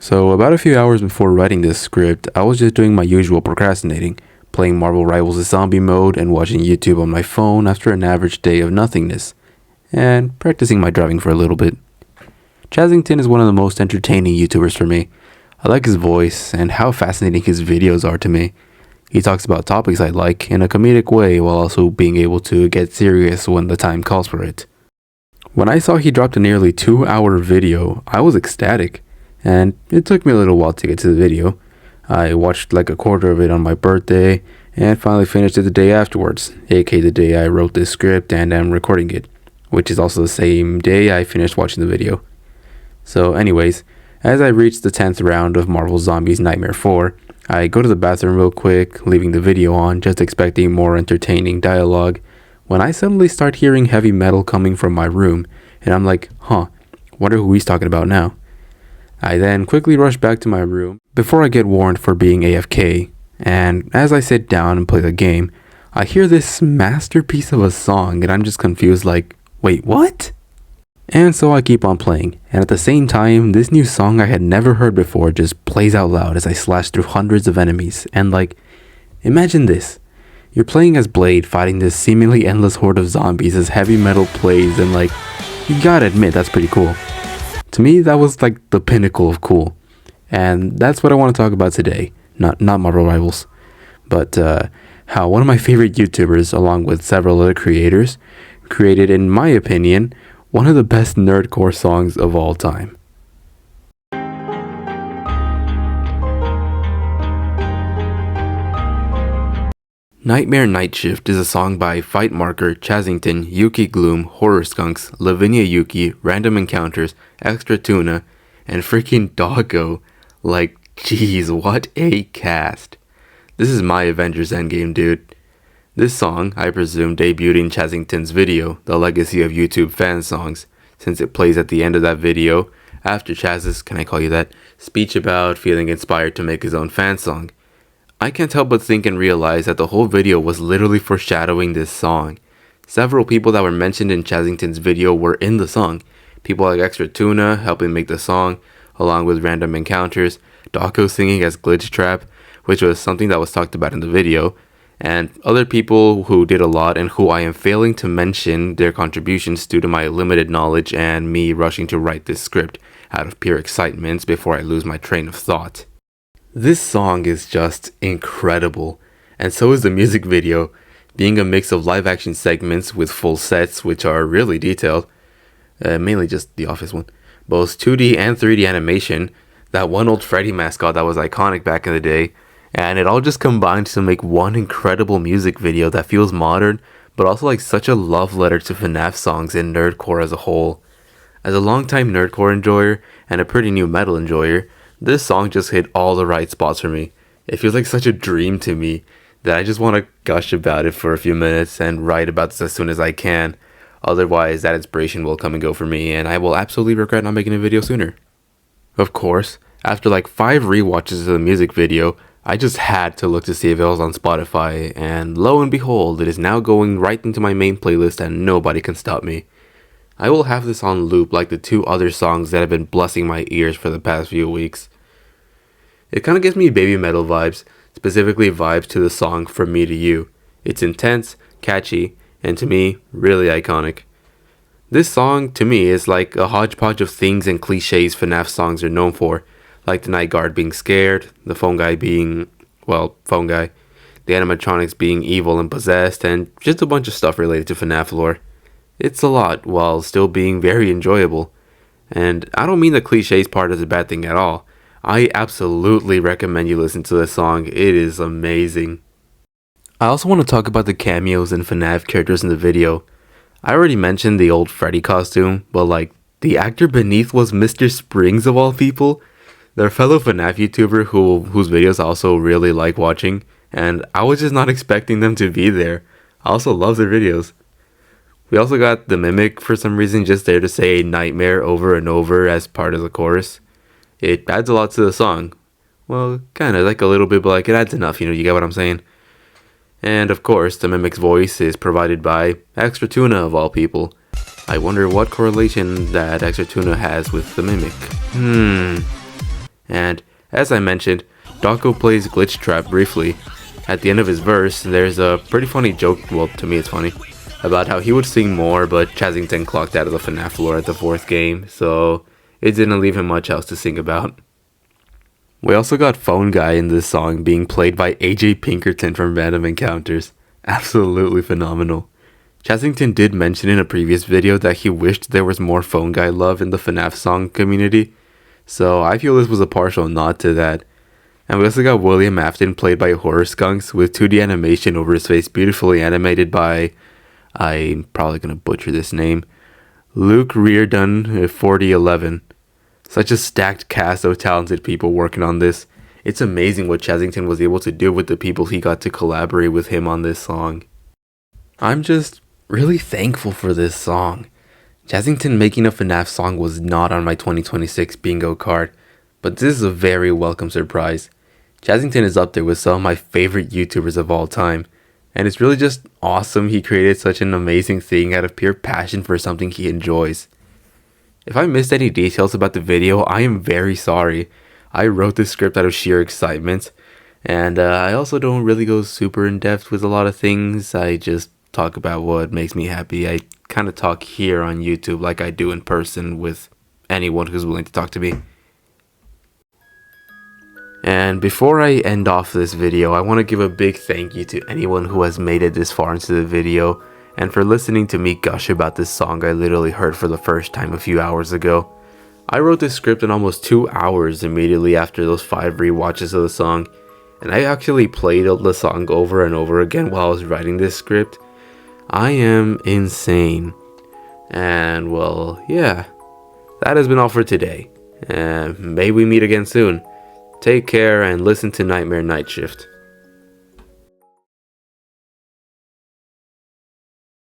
So about a few hours before writing this script, I was just doing my usual procrastinating, playing Marvel Rivals Zombie mode and watching YouTube on my phone after an average day of nothingness, and practicing my driving for a little bit. Chazington is one of the most entertaining YouTubers for me. I like his voice and how fascinating his videos are to me. He talks about topics I like in a comedic way while also being able to get serious when the time calls for it. When I saw he dropped a nearly 2-hour video, I was ecstatic. And it took me a little while to get to the video. I watched like a quarter of it on my birthday and finally finished it the day afterwards, aka the day I wrote this script and am recording it, which is also the same day I finished watching the video. So anyways, as I reached the 10th round of Marvel Zombies Nightmare 4, I go to the bathroom real quick, leaving the video on, just expecting more entertaining dialogue, when I suddenly start hearing heavy metal coming from my room, and I'm like, wonder who he's talking about now. I then quickly rush back to my room before I get warned for being AFK, and as I sit down and play the game, I hear this masterpiece of a song and I'm just confused like, wait, what? And so I keep on playing, and at the same time, this new song I had never heard before just plays out loud as I slash through hundreds of enemies, and like, imagine this. You're playing as Blade fighting this seemingly endless horde of zombies as heavy metal plays, and like, you gotta admit that's pretty cool. To me, that was like the pinnacle of cool. And that's what I want to talk about today. Not Marvel Rivals, but how one of my favorite YouTubers, along with several other creators, created, in my opinion, one of the best nerdcore songs of all time. Nightmare Night Shift is a song by Fight Marker, Chazington, Yuki Gloom, Horror Skunks, Lavinia Yuki, Random Encounters, Extra Tuna, and freaking Doggo. Like, jeez, what a cast. This is my Avengers Endgame, dude. This song, I presume, debuted in Chazington's video, The Legacy of YouTube Fan Songs, since it plays at the end of that video, after Chaz's, can I call you that, speech about feeling inspired to make his own fan song. I can't help but think and realize that the whole video was literally foreshadowing this song. Several people that were mentioned in Chazington's video were in the song. People like Extra Tuna helping make the song, along with Random Encounters, Dawko singing as Glitch Trap, which was something that was talked about in the video, and other people who did a lot and who I am failing to mention their contributions due to my limited knowledge and me rushing to write this script out of pure excitement before I lose my train of thought. This song is just incredible, and so is the music video, being a mix of live action segments with full sets which are really detailed, mainly just the Office one, both 2D and 3D animation, that one old Freddy mascot that was iconic back in the day, and it all just combined to make one incredible music video that feels modern, but also like such a love letter to FNaF songs and nerdcore as a whole. As a longtime nerdcore enjoyer and a pretty new metal enjoyer, this song just hit all the right spots for me. It feels like such a dream to me that I just want to gush about it for a few minutes and write about this as soon as I can. Otherwise, that inspiration will come and go for me, and I will absolutely regret not making a video sooner. Of course, after like 5 rewatches of the music video, I just had to look to see if it was on Spotify, and lo and behold, it is now going right into my main playlist and nobody can stop me. I will have this on loop like the 2 other songs that have been blessing my ears for the past few weeks. It kind of gives me baby metal vibes, specifically vibes to the song From Me to You. It's intense, catchy, and to me, really iconic. This song, to me, is like a hodgepodge of things and cliches FNaF songs are known for, like the night guard being scared, the phone guy being, phone guy, the animatronics being evil and possessed, and just a bunch of stuff related to FNaF lore. It's a lot, while still being very enjoyable. And I don't mean the cliches part as a bad thing at all. I absolutely recommend you listen to this song. It is amazing. I also want to talk about the cameos and FNaF characters in the video. I already mentioned the old Freddy costume, but like, the actor beneath was Mr. Springs of all people. They're a fellow FNaF YouTuber whose videos I also really like watching, and I was just not expecting them to be there. I also love their videos. We also got the Mimic for some reason just there to say nightmare over and over as part of the chorus. It adds a lot to the song. Well, kind of, like a little bit, but like it adds enough, you get what I'm saying? And of course, the Mimic's voice is provided by Extra Tuna of all people. I wonder what correlation that Extra Tuna has with the Mimic. And as I mentioned, Doggo plays Glitch Trap briefly. At the end of his verse, there's a pretty funny joke, well, to me it's funny, about how he would sing more, but Chazington clocked out of the FNaF lore at the 4th game, so it didn't leave him much else to sing about. We also got Phone Guy in this song being played by AJ Pinkerton from Random Encounters. Absolutely phenomenal. Chazington did mention in a previous video that he wished there was more Phone Guy love in the FNaF song community, so I feel this was a partial nod to that. And we also got William Afton played by Horror Skunks with 2D animation over his face beautifully animated by, I'm probably going to butcher this name, Luke Reardon 4011. Such a stacked cast of talented people working on this. It's amazing what Chazington was able to do with the people he got to collaborate with him on this song. I'm just really thankful for this song. Chazington making a FNaF song was not on my 2026 bingo card, but this is a very welcome surprise. Chazington is up there with some of my favorite YouTubers of all time, and it's really just awesome he created such an amazing thing out of pure passion for something he enjoys. If I missed any details about the video, I am very sorry. I wrote this script out of sheer excitement, and I also don't really go super in depth with a lot of things. I just talk about what makes me happy. I kind of talk here on YouTube like I do in person with anyone who's willing to talk to me. And before I end off this video, I want to give a big thank you to anyone who has made it this far into the video, and for listening to me gush about this song I literally heard for the first time a few hours ago. I wrote this script in almost 2 hours immediately after those 5 rewatches of the song, and I actually played the song over and over again while I was writing this script. I am insane. And well, yeah, that has been all for today. May we meet again soon. Take care and listen to Nightmare Night Shift.